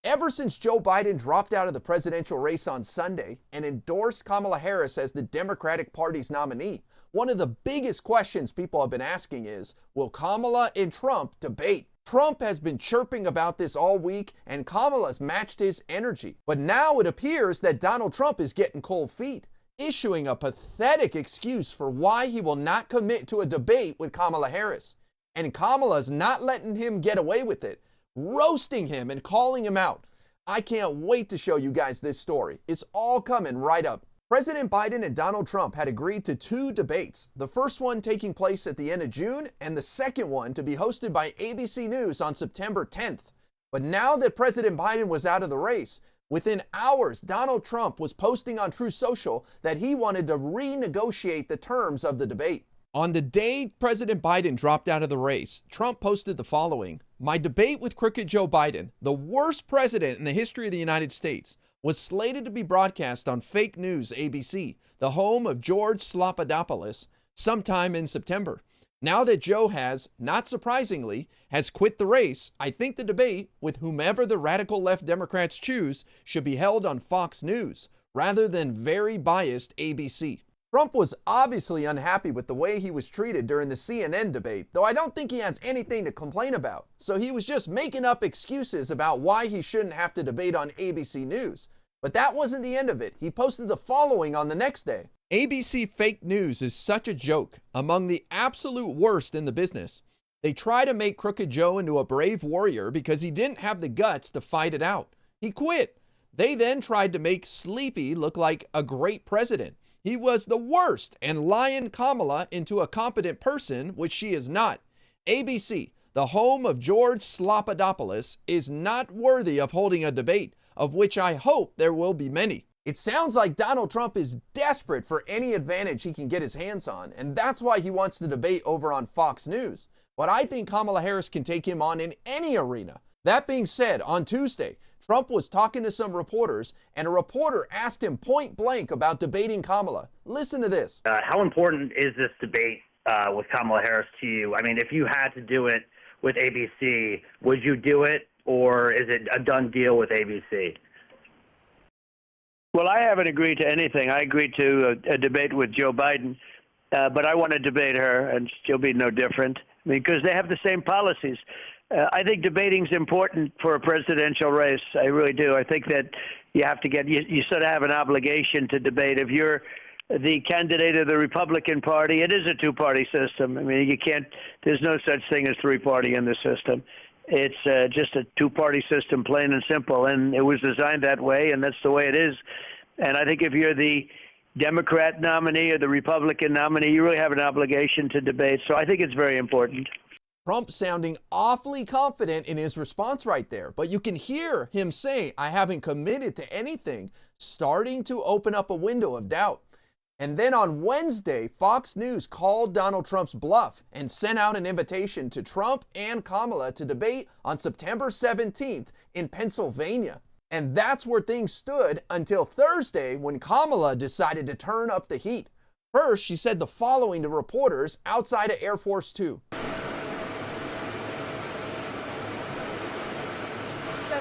Ever since Joe Biden dropped out of the presidential race on Sunday and endorsed Kamala Harris as the Democratic Party's nominee, one of the biggest questions people have been asking is, will Kamala and Trump debate? Trump has been chirping about this all week, and Kamala's matched his energy. But now it appears that Donald Trump is getting cold feet, issuing a pathetic excuse for why he will not commit to a debate with Kamala Harris. And Kamala's not letting him get away with it, roasting him and calling him out. I can't wait to show you guys this story. It's all coming right up. President Biden and Donald Trump had agreed to 2 debates, the first one taking place at the end of June and the second one to be hosted by ABC News on September 10th. But now that President Biden was out of the race, within hours, Donald Trump was posting on Truth Social that he wanted to renegotiate the terms of the debate. On the day President Biden dropped out of the race, Trump posted the following: "My debate with crooked Joe Biden, the worst president in the history of the United States, was slated to be broadcast on fake news ABC, the home of George Slopadopoulos, sometime in September. Now that Joe has, not surprisingly, has quit the race, I think the debate, with whomever the radical left Democrats choose, should be held on Fox News, rather than very biased ABC." Trump was obviously unhappy with the way he was treated during the CNN debate, though I don't think he has anything to complain about. So he was just making up excuses about why he shouldn't have to debate on ABC News. But that wasn't the end of it. He posted the following on the next day: "ABC fake news is such a joke, among the absolute worst in the business. They try to make Crooked Joe into a brave warrior because he didn't have the guts to fight it out. He quit. They then tried to make Sleepy look like a great president. He was the worst and lion Kamala into a competent person, which she is not. ABC, the home of George Slopadopoulos, is not worthy of holding a debate, of which I hope there will be many." It sounds like Donald Trump is desperate for any advantage he can get his hands on, and that's why he wants to debate over on Fox News. But I think Kamala Harris can take him on in any arena. That being said, on Tuesday, Trump was talking to some reporters, and a reporter asked him point blank about debating Kamala. Listen to this. How important is this debate with Kamala Harris to you? I mean, if you had to do it with ABC, would you do it, or is it a done deal with ABC? Well, I haven't agreed to anything. I agreed to a debate with Joe Biden, but I want to debate her, and she'll be no different because they have the same policies. I think debating's important for a presidential race. I really do. I think that you have to you sort of have an obligation to debate. If you're the candidate of the Republican Party, it is a 2-party system. I mean, there's no such thing as 3-party in the system. It's just a 2-party system, plain and simple, and it was designed that way, and that's the way it is. And I think if you're the Democrat nominee or the Republican nominee, you really have an obligation to debate. So I think it's very important. Trump sounding awfully confident in his response right there, but you can hear him say, "I haven't committed to anything," starting to open up a window of doubt. And then on Wednesday, Fox News called Donald Trump's bluff and sent out an invitation to Trump and Kamala to debate on September 17th in Pennsylvania. And that's where things stood until Thursday, when Kamala decided to turn up the heat. First, she said the following to reporters outside of Air Force 2.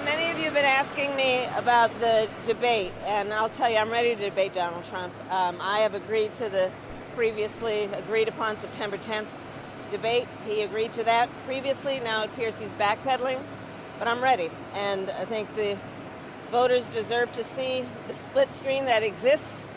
Many of you have been asking me about the debate, and I'll tell you, I'm ready to debate Donald Trump. I have agreed to the previously agreed upon September 10th debate. He agreed to that previously. Now it appears he's backpedaling, but I'm ready. And I think the voters deserve to see the split screen that exists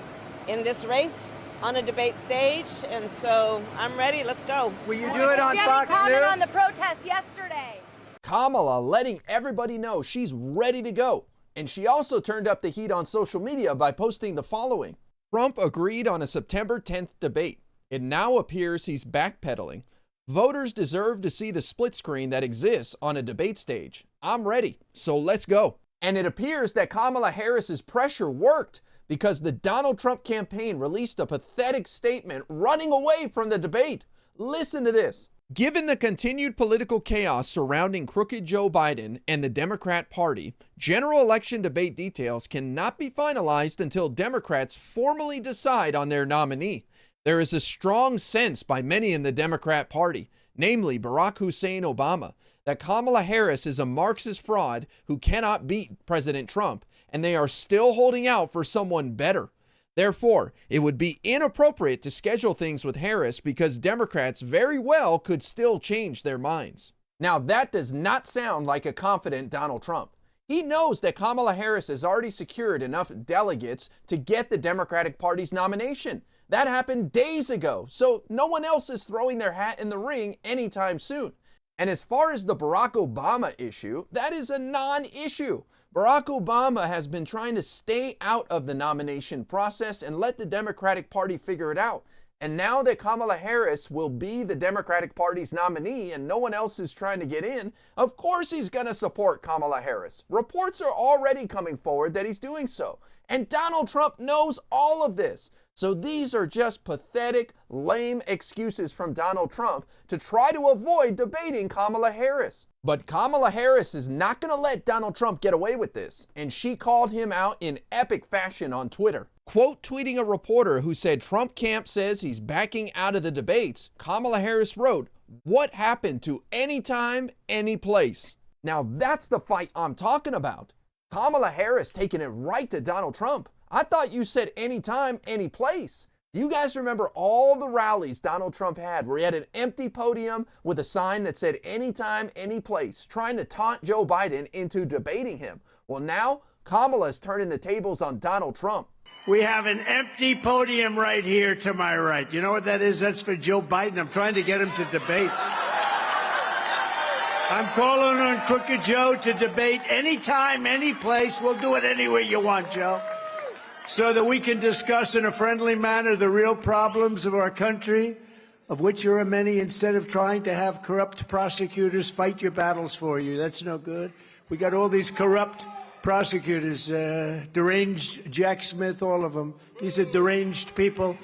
in this race on a debate stage, and so I'm ready. Let's go. Will you do it on Fox News? Comment on the protest yesterday. Kamala letting everybody know she's ready to go. And she also turned up the heat on social media by posting the following. Trump agreed on a September 10th debate. It now appears he's backpedaling. Voters deserve to see the split screen that exists on a debate stage. I'm ready, so let's go. And it appears that Kamala Harris's pressure worked, because the Donald Trump campaign released a pathetic statement running away from the debate. Listen to this. Given the continued political chaos surrounding crooked Joe Biden and the Democrat Party, general election debate details cannot be finalized until Democrats formally decide on their nominee. There is a strong sense by many in the Democrat Party, namely Barack Hussein Obama, that Kamala Harris is a Marxist fraud who cannot beat President Trump, and they are still holding out for someone better. Therefore, it would be inappropriate to schedule things with Harris because Democrats very well could still change their minds. Now, that does not sound like a confident Donald Trump. He knows that Kamala Harris has already secured enough delegates to get the Democratic Party's nomination. That happened days ago, so no one else is throwing their hat in the ring anytime soon. And as far as the Barack Obama issue, that is a non-issue. Barack Obama has been trying to stay out of the nomination process and let the Democratic Party figure it out. And now that Kamala Harris will be the Democratic Party's nominee and no one else is trying to get in, of course he's going to support Kamala Harris. Reports are already coming forward that he's doing so. And Donald Trump knows all of this. So these are just pathetic, lame excuses from Donald Trump to try to avoid debating Kamala Harris. But Kamala Harris is not going to let Donald Trump get away with this, and she called him out in epic fashion on Twitter. Quote tweeting a reporter who said Trump camp says he's backing out of the debates, Kamala Harris wrote, "What happened to anytime, any place?" Now that's the fight I'm talking about. Kamala Harris taking it right to Donald Trump. I thought you said anytime, any place. Do you guys remember all the rallies Donald Trump had where he had an empty podium with a sign that said anytime, any place, trying to taunt Joe Biden into debating him? Well, now Kamala's turning the tables on Donald Trump. We have an empty podium right here to my right. You know what that is? That's for Joe Biden. I'm trying to get him to debate. I'm calling on Crooked Joe to debate anytime, any place. We'll do it anywhere you want, Joe, so that we can discuss in a friendly manner the real problems of our country, of which there are many, instead of trying to have corrupt prosecutors fight your battles for you. That's no good. We got all these corrupt prosecutors, deranged Jack Smith, all of them. These are deranged people.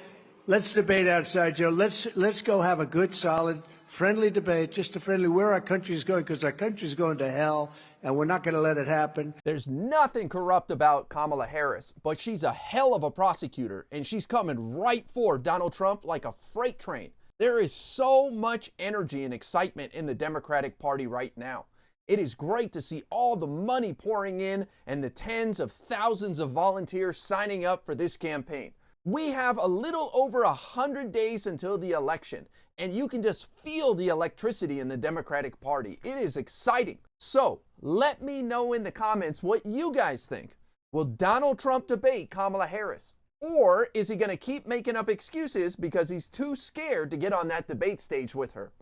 Let's debate outside, Joe. Let's go have a good, solid, friendly debate, just a friendly, where our country's going, because our country's going to hell, and we're not going to let it happen. There's nothing corrupt about Kamala Harris, but she's a hell of a prosecutor, and she's coming right for Donald Trump like a freight train. There is so much energy and excitement in the Democratic Party right now. It is great to see all the money pouring in and the tens of thousands of volunteers signing up for this campaign. We have a little over 100 days until the election, and you can just feel the electricity in the Democratic Party. It is exciting. So let me know in the comments what you guys think. Will Donald Trump debate Kamala Harris? Or is he going to keep making up excuses because he's too scared to get on that debate stage with her?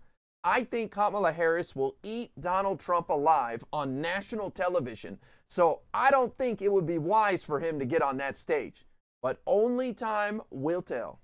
I think Kamala Harris will eat Donald Trump alive on national television, so I don't think it would be wise for him to get on that stage. But only time will tell.